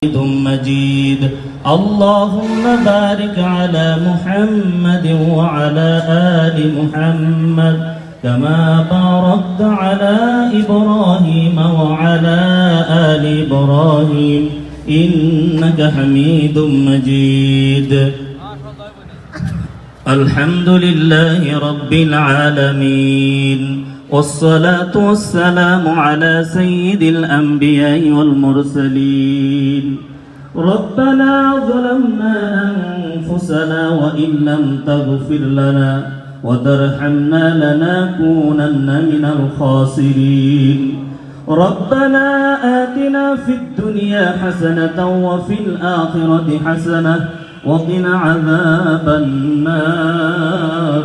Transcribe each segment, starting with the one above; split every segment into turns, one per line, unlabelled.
حميد مجيد. اللهم بارك على محمد وعلى آل محمد كما باركت على إبراهيم وعلى آل إبراهيم إنك حميد مجيد. الحمد لله رب العالمين والصلاة والسلام على سيد الأنبياء والمرسلين. ربنا ظلمنا أنفسنا وإن لم تغفر لنا وترحمنا لنكونن من الخاسرين. ربنا آتنا في الدنيا حسنة وفي الآخرة حسنة وقنا عذاب النار.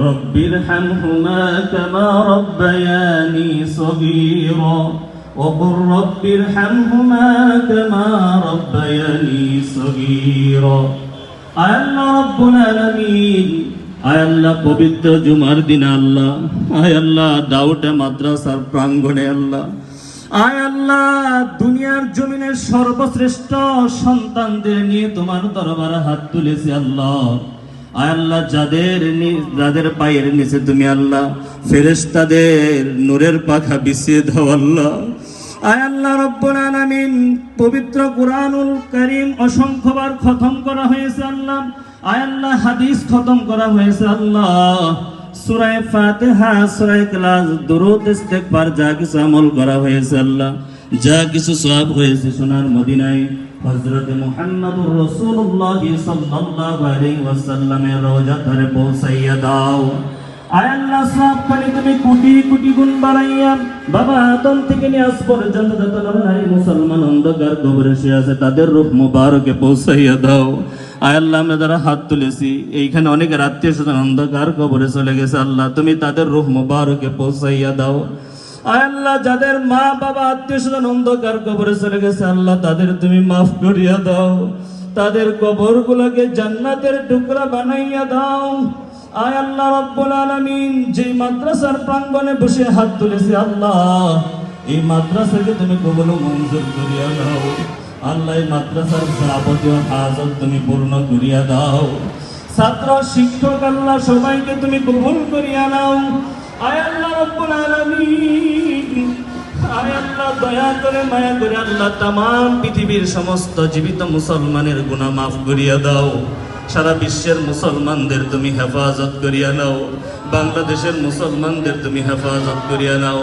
رب ارحمهما كما ربياني صغيرا وقل رب ارحمهما كما ربياني صغيرا. আয় আল্লাহ রব্বুল আলামিন, আয় আল্লাহ পবিত্র জুমার দিন আল্লাহ, আয় আল্লাহ দাউদে মাদ্রাসার প্রাঙ্গণে আল্লাহ, আয় আল্লাহ দুনিয়ার জমিনের সর্বশ্রেষ্ঠ সন্তানদের নিয়ে তোমার দরবারে হাত তুলেছি আল্লাহ। আয় আল্লাহ যাদের পায়ের নিচে তুমি আল্লাহ ফেরেশতাদের নূরের পাখা বিছিয়ে দাও আল্লাহ। আয় আল্লাহ রব্বুল আলামিন, পবিত্র কুরআনুল কারীম অসংখ্যবার খতম করা হয়েছে আল্লাহ। আয় আল্লাহ হাদিস খতম করা হয়েছে আল্লাহ। সূরা ফাতিহা, সূরা ইখলাস, দুরূদ, ইস্তিগফার যা কিছু আমল করা হয়েছে আল্লাহ, যা কিছু সওয়াব হয়েছে সোনার মদিনায় হযরত মুহাম্মদুর রাসূলুল্লাহ সাল্লাল্লাহু আলাইহি ওয়াসাল্লামের রওজা ধরে পৌঁছাইয়া দাও। আয় আল্লাহ সওয়াব পানি তুমি কোটি কোটি গুণ বাড়াইয়া বাবা আদম থেকে নিয়ে আজ পর্যন্ত যত নারী মুসলমান অন্ধকার কবরে শুয়ে আছে তাদের রূহ মুবারকে পৌঁছাইয়া দাও। আয় আল্লাহ আমরা যারা হাত তুলেছি এইখানে অনেকের আত্মীয় স্বজন অন্ধকার কবরে চলে গেছে আল্লাহ, তুমি তাদের রূহ মুবারকে পৌঁছাইয়া দাও। আয় আল্লাহ যাদের মা বাবা আত্মীয় স্বজন অন্ধকার কবরে চলে গেছে আল্লাহ তাদের তুমি মাফ করিয়া দাও, তাদের কবরগুলোকে জান্নাতের টুকরা বানাইয়া দাও। আয় আল্লাহ রব্বুল আলামিন, যে মাদ্রাসার প্রাঙ্গণে বসে হাত তুলেছে আল্লাহ, এই মাদ্রাসাকে তুমি কবুল মঞ্জুর করিয়া দাও আল্লাহ। এই মাদ্রাসার যাবতীয় হাজত তুমি পূর্ণ করিয়া দাও। ছাত্র শিক্ষক আল্লাহ সবাইকে তুমি কবুল করিয়া নাও। আয় আল্লাহ রব্বুল আলামিন, আয় আল্লাহ দয়া করে মায়া করে আল্লাহ তামাম পৃথিবীর সমস্ত জীবিত মুসলমানের গুনাহ মাফ করিয়া দাও। সারা বিশ্বের মুসলমানদের তুমি হেফাজত করিয়া নাও, বাংলাদেশের মুসলমানদের তুমি হেফাজত করিয়া নাও।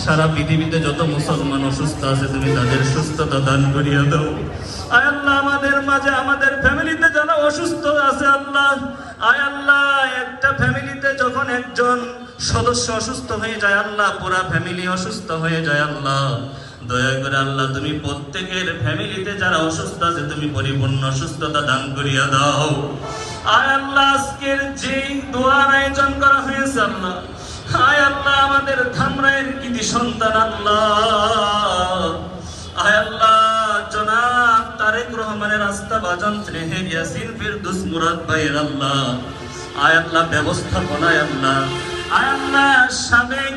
সারা পৃথিবীতে যত মুসলমান অসুস্থ আছে তুমি তাদের সুস্থতা দান করিয়া দাও। আয় আল্লাহ আমাদের মাঝে আমাদের ফ্যামিলিতে যারা অসুস্থ আছে আল্লাহ, আয় আল্লাহ একটা ফ্যামিলিতে যখন একজন সদস্য অসুস্থ হয়ে যায় আল্লাহ, পুরা ফ্যামিলি অসুস্থ হয়ে যায় আল্লাহ। দয়া করে আল্লাহ তুমি প্রত্যেকের ফ্যামিলিতে যারা অসুস্থ আছে তুমি পরিপূর্ণ সুস্থতা দান করিয়া দাও। আয় আল্লাহ আজকের যেই দোয়ার আয়োজন করা হয়েছে আল্লাহ, আয় আল্লাহ আমাদের ধামরাইয়ের কৃতি সন্তান আল্লাহ, আয় আল্লাহ জনাব তারেক রহমানের রাস্তা বাজন স্নেহের ইয়াসিন ফিরদৌস মুরাদ ভাইয়ের আল্লাহ, আয় আল্লাহ ব্যবস্থাপনায় আল্লাহ, আয় আল্লাহ সাবেক